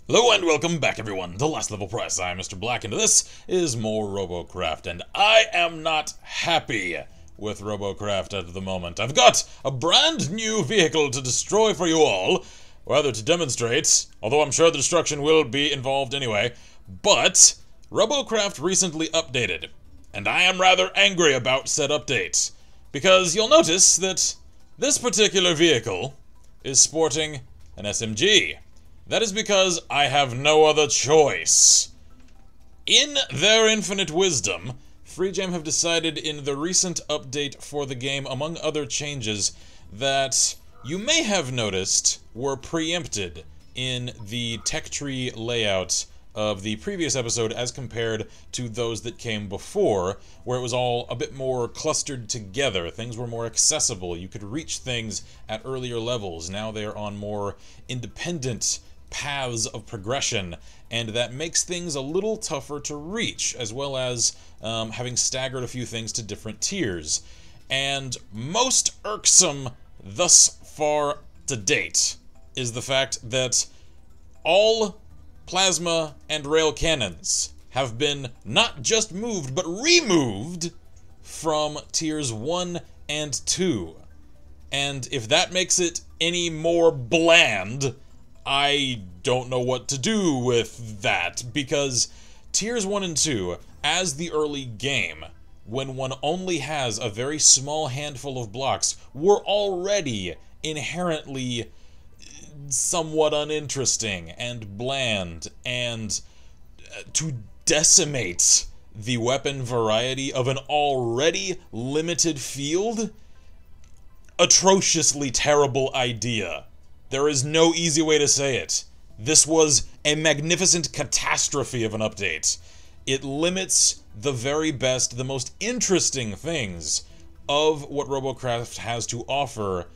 Hello and welcome back everyone to Last Level Press. I'm Mr. Black and this is more Robocraft, and I am not happy with Robocraft at the moment. I've got a brand new vehicle to destroy for you all, or rather to demonstrate, although I'm sure the destruction will be involved anyway, but Robocraft recently updated, and I am rather angry about said update, because you'll notice that this particular vehicle is sporting an SMG. That is because I have no other choice. In their infinite wisdom, Freejam have decided in the recent update for the game, among other changes, that you may have noticed were preempted in the tech tree layout of the previous episode as compared to those that came before, where it was all a bit more clustered together. Things were more accessible. You could reach things at earlier levels. Now they're on more independent paths of progression, and that makes things a little tougher to reach, as well as having staggered a few things to different tiers. And most irksome thus far to date is the fact that all plasma and rail cannons have been not just moved, but removed from tiers 1 and 2. And if that makes it any more bland, I don't know what to do with that, because tiers 1 and 2, as the early game, when one only has a very small handful of blocks, were already inherently somewhat uninteresting and bland, and to decimate the weapon variety of an already limited field, atrociously terrible idea. There is no easy way to say it. This was a magnificent catastrophe of an update. It limits the very best, the most interesting things of what Robocraft has to offer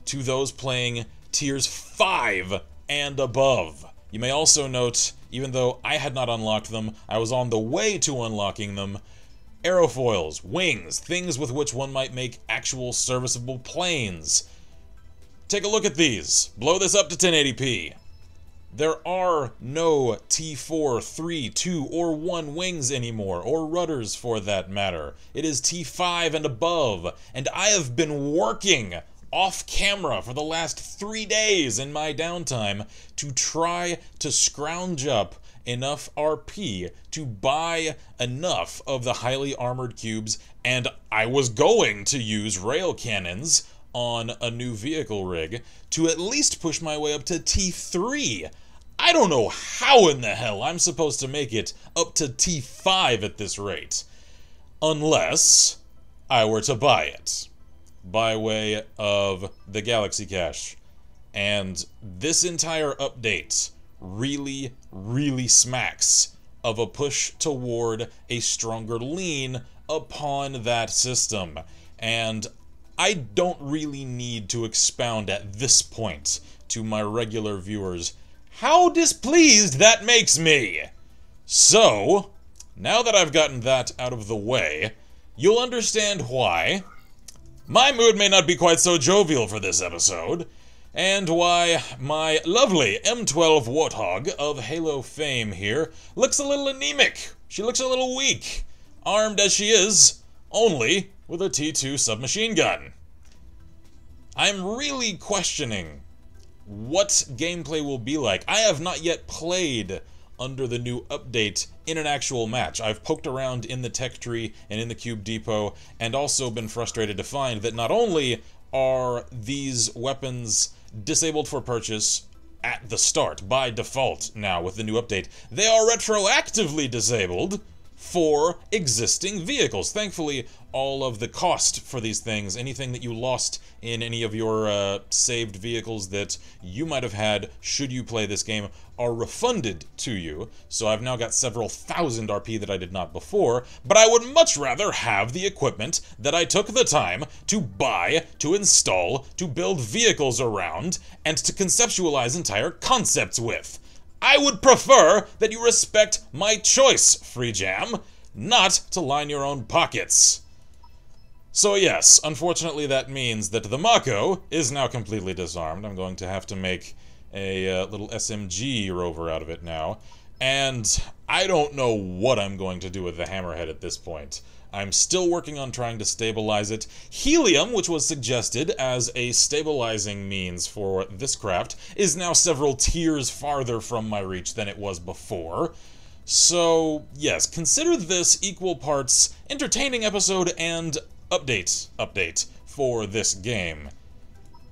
to those playing tiers 5 and above. You may also note, even though I had not unlocked them, I was on the way to unlocking them, aerofoils, wings, things with which one might make actual serviceable planes. Take a look at these. Blow this up to 1080p. There are no T4, 3, 2, or 1 wings anymore, or rudders for that matter. It is T5 and above, and I have been working off camera for the last 3 days in my downtime to try to scrounge up enough RP to buy enough of the highly armored cubes, and I was going to use rail cannons on a new vehicle rig to at least push my way up to T3. I don't know how in the hell I'm supposed to make it up to T5 at this rate, unless I were to buy it by way of the Galaxy Cache. And this entire update really, really smacks of a push toward a stronger lean upon that system. And I don't really need to expound at this point to my regular viewers how displeased that makes me. So, now that I've gotten that out of the way, you'll understand why my mood may not be quite so jovial for this episode, and why my lovely M12 Warthog of Halo fame here looks a little anemic. She looks a little weak, armed as she is only with a T2 submachine gun. I'm really questioning what gameplay will be like. I have not yet played under the new update in an actual match. I've poked around in the tech tree and in the cube depot, and also been frustrated to find that not only are these weapons disabled for purchase at the start by default now with the new update, they are retroactively disabled for existing vehicles. Thankfully, all of the cost for these things, anything that you lost in any of your saved vehicles that you might have had should you play this game, are refunded to you. So I've now got several thousand RP that I did not before, but I would much rather have the equipment that I took the time to buy, to install, to build vehicles around, and to conceptualize entire concepts with. I would prefer that you respect my choice, Freejam, not to line your own pockets. So yes, unfortunately that means that the Mako is now completely disarmed. I'm going to have to make a little SMG rover out of it now. And I don't know what I'm going to do with the hammerhead at this point. I'm still working on trying to stabilize it. Helium, which was suggested as a stabilizing means for this craft, is now several tiers farther from my reach than it was before. So, yes, consider this equal parts entertaining episode and update for this game.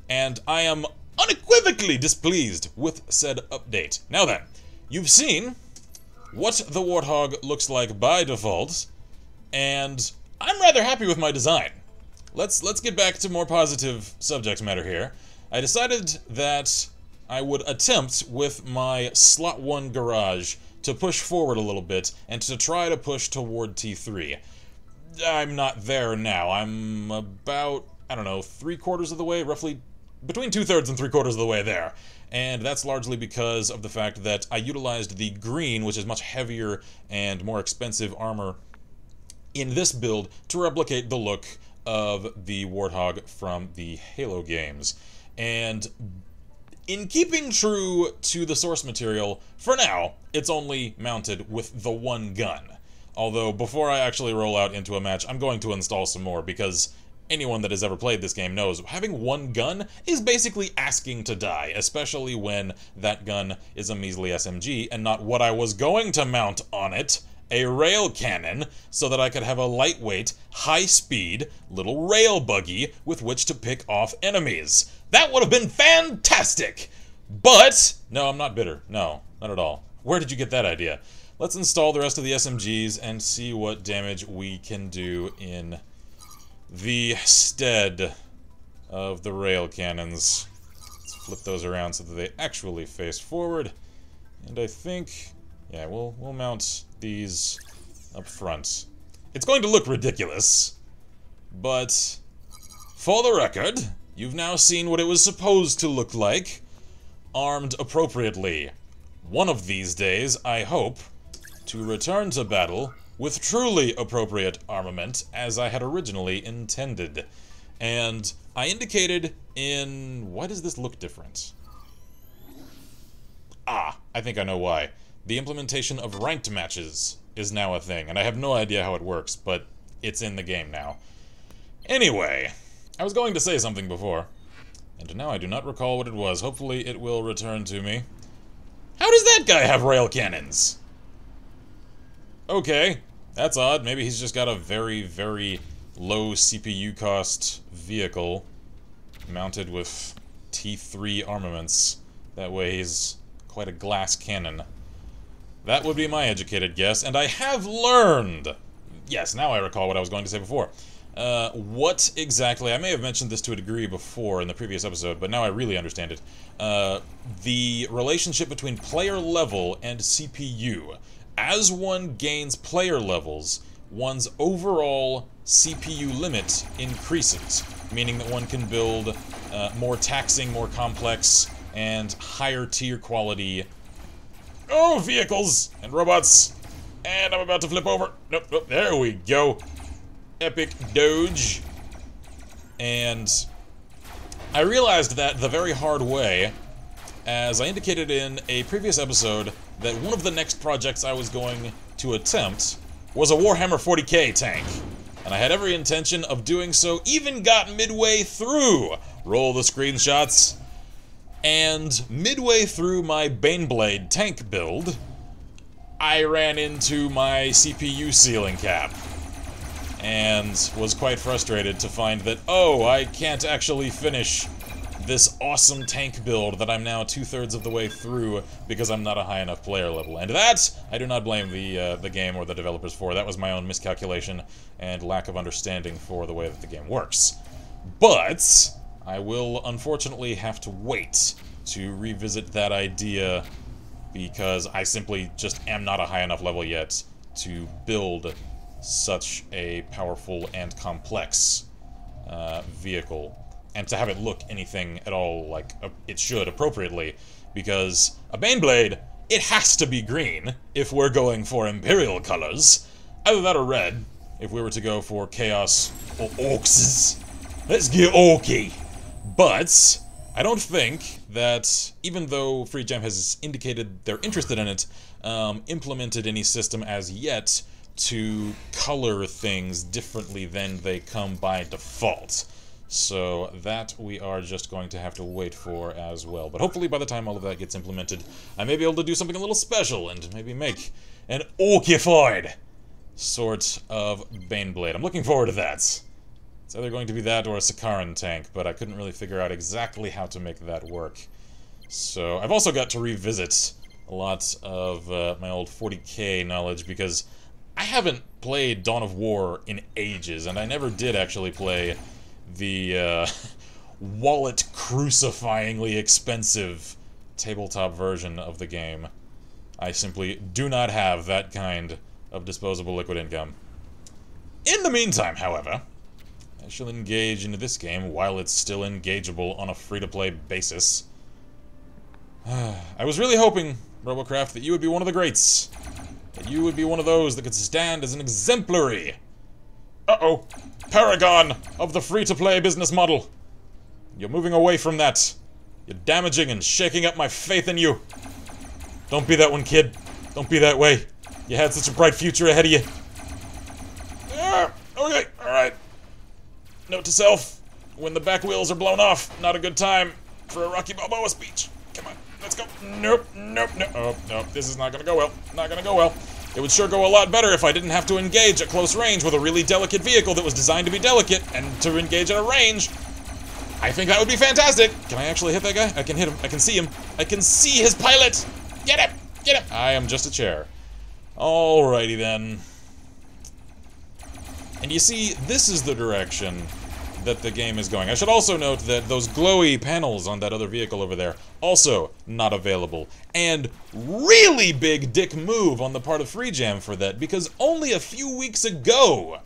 And I am unequivocally displeased with said update. Now then, you've seen what the Warthog looks like by default, and I'm rather happy with my design. Let's get back to more positive subject matter here. I decided that I would attempt with my slot 1 garage to push forward a little bit and to try to push toward T3. I'm not there now. I'm about, I don't know, 3/4 of the way, roughly between 2/3 and 3/4 of the way there. And that's largely because of the fact that I utilized the green, which is much heavier and more expensive armor in this build to replicate the look of the Warthog from the Halo games. And in keeping true to the source material, for now, it's only mounted with the one gun. Although, before I actually roll out into a match, I'm going to install some more, because anyone that has ever played this game knows having one gun is basically asking to die, especially when that gun is a measly SMG and not what I was going to mount on it, a rail cannon, so that I could have a lightweight, high-speed, little rail buggy with which to pick off enemies. That would have been fantastic! But, no, I'm not bitter. No, not at all. Where did you get that idea? Let's install the rest of the SMGs and see what damage we can do in the stead of the rail cannons. Let's flip those around so that they actually face forward. And I think, yeah, we'll mount these up front. It's going to look ridiculous, but for the record, you've now seen what it was supposed to look like, armed appropriately. One of these days, I hope to return to battle with truly appropriate armament as I had originally intended. And I indicated in... why does this look different? Ah, I think I know why. The implementation of ranked matches is now a thing, and I have no idea how it works, but it's in the game now. Anyway, I was going to say something before, and now I do not recall what it was. Hopefully it will return to me. How does that guy have rail cannons? Okay, that's odd. Maybe he's just got a very, very low CPU cost vehicle mounted with T3 armaments. That way he's quite a glass cannon. That would be my educated guess, and I have learned! Yes, now I recall what I was going to say before. What exactly... I may have mentioned this to a degree before in the previous episode, but now I really understand it. The relationship between player level and CPU. As one gains player levels, one's overall CPU limit increases, meaning that one can build more taxing, more complex, and higher tier quality vehicles and robots. And I'm about to flip over. Nope, nope, there we go. Epic Doge. And I realized that the very hard way, as I indicated in a previous episode, that one of the next projects I was going to attempt was a Warhammer 40k tank. And I had every intention of doing so, even got midway through. Roll the screenshots. And midway through my Baneblade tank build, I ran into my CPU ceiling cap. And was quite frustrated to find that, oh, I can't actually finish this awesome tank build that I'm now 2/3 of the way through because I'm not a high enough player level. And that, I do not blame the game or the developers for. That was my own miscalculation and lack of understanding for the way that the game works. But I will unfortunately have to wait to revisit that idea because I simply just am not a high enough level yet to build such a powerful and complex vehicle, and to have it look anything at all like it should appropriately, because a Baneblade, it has to be green if we're going for Imperial colors. Either that or red, if we were to go for Chaos or Orcs. Let's get orky. But I don't think that, even though Freejam has indicated they're interested in it, implemented any system as yet to color things differently than they come by default. So that we are just going to have to wait for as well. But hopefully by the time all of that gets implemented, I may be able to do something a little special and maybe make an orcified sort of Baneblade. I'm looking forward to that. It's either going to be that or a Sakaran tank, but I couldn't really figure out exactly how to make that work. So I've also got to revisit a lot of my old 40k knowledge, because I haven't played Dawn of War in ages, and I never did actually play the wallet-crucifyingly expensive tabletop version of the game. I simply do not have that kind of disposable liquid income. In the meantime, however, I shall engage into this game while it's still engageable on a free-to-play basis. I was really hoping, Robocraft, that you would be one of the greats. That you would be one of those that could stand as an exemplary paragon of the free-to-play business model. You're moving away from that. You're damaging and shaking up my faith in you. Don't be that one, kid. Don't be that way. You had such a bright future ahead of you. Okay, alright. Note to self, when the back wheels are blown off, not a good time for a Rocky Balboa speech. Come on, let's go. Nope, nope, nope. Oh, nope, this is not gonna go well. Not gonna go well. It would sure go a lot better if I didn't have to engage at close range with a really delicate vehicle that was designed to be delicate, and to engage at a range. I think that would be fantastic. Can I actually hit that guy? I can hit him. I can see him. I can see his pilot. Get him! Get him! I am just a chair. Alrighty then. And you see, this is the direction that the game is going. I should also note that those glowy panels on that other vehicle over there, also not available. And really big dick move on the part of Freejam for that, because only a few weeks ago,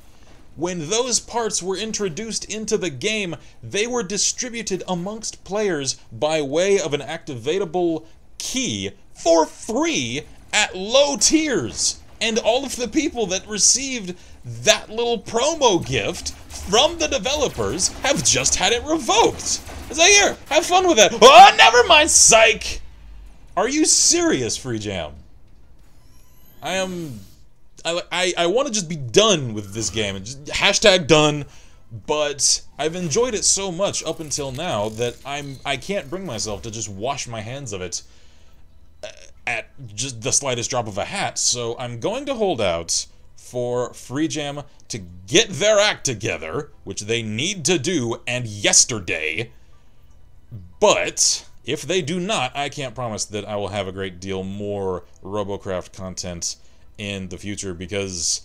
when those parts were introduced into the game, they were distributed amongst players by way of an activatable key for free at low tiers. And all of the people that received that little promo gift from the developers have just had it revoked. It's like, here, have fun with that. Oh, never mind, psych! Are you serious, Freejam? I want to just be done with this game. Just hashtag done. But I've enjoyed it so much up until now that I can't bring myself to just wash my hands of it at just the slightest drop of a hat. So I'm going to hold out for Freejam to get their act together, which they need to do, and yesterday. But if they do not, I can't promise that I will have a great deal more Robocraft content in the future, because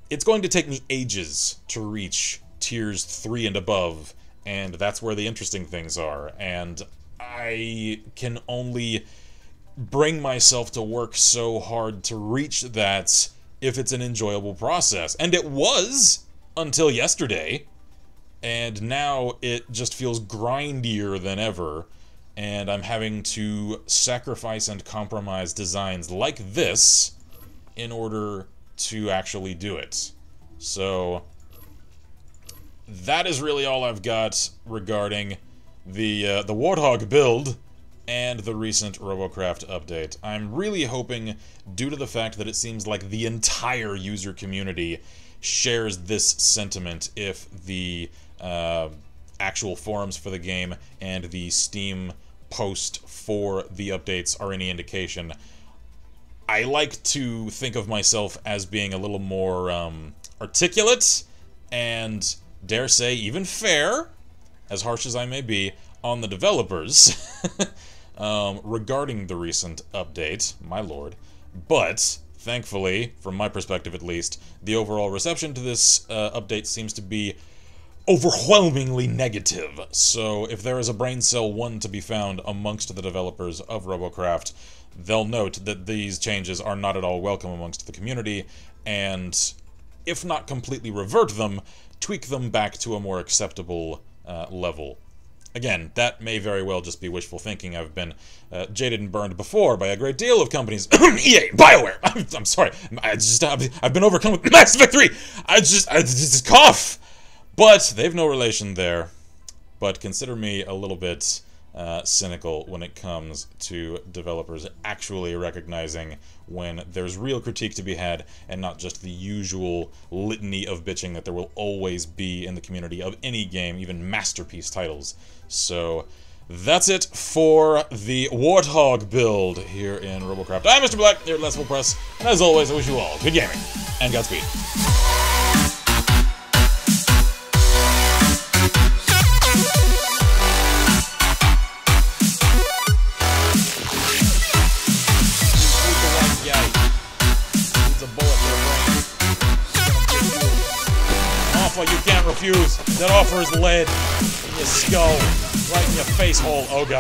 it's going to take me ages to reach tiers 3 and above, and that's where the interesting things are, and I can only bring myself to work so hard to reach that if it's an enjoyable process. And it was until yesterday, and now it just feels grindier than ever, and I'm having to sacrifice and compromise designs like this in order to actually do it. So that is really all I've got regarding the Warthog build and the recent Robocraft update. I'm really hoping, due to the fact that it seems like the entire user community shares this sentiment, if the actual forums for the game and the Steam post for the updates are any indication. I like to think of myself as being a little more articulate and, dare say, even fair, as harsh as I may be, on the developers regarding the recent update, my lord. But, thankfully, from my perspective at least, the overall reception to this update seems to be overwhelmingly negative. So if there is a brain cell 1 to be found amongst the developers of Robocraft, they'll note that these changes are not at all welcome amongst the community, and if not completely revert them, tweak them back to a more acceptable level. Again, that may very well just be wishful thinking. I've been jaded and burned before by a great deal of companies. EA, BioWare! I'm sorry. I've been overcome with Mass Effect 3! I just cough! But they've no relation there. But consider me a little bit cynical when it comes to developers actually recognizing when there's real critique to be had and not just the usual litany of bitching that there will always be in the community of any game, even masterpiece titles. So that's it for the Warthog build here in Robocraft. I'm Mr. Black here at Let's Press, and as always, I wish you all good gaming and Godspeed. You can't refuse. That offer is lead in your skull, right in your face hole. Oh god.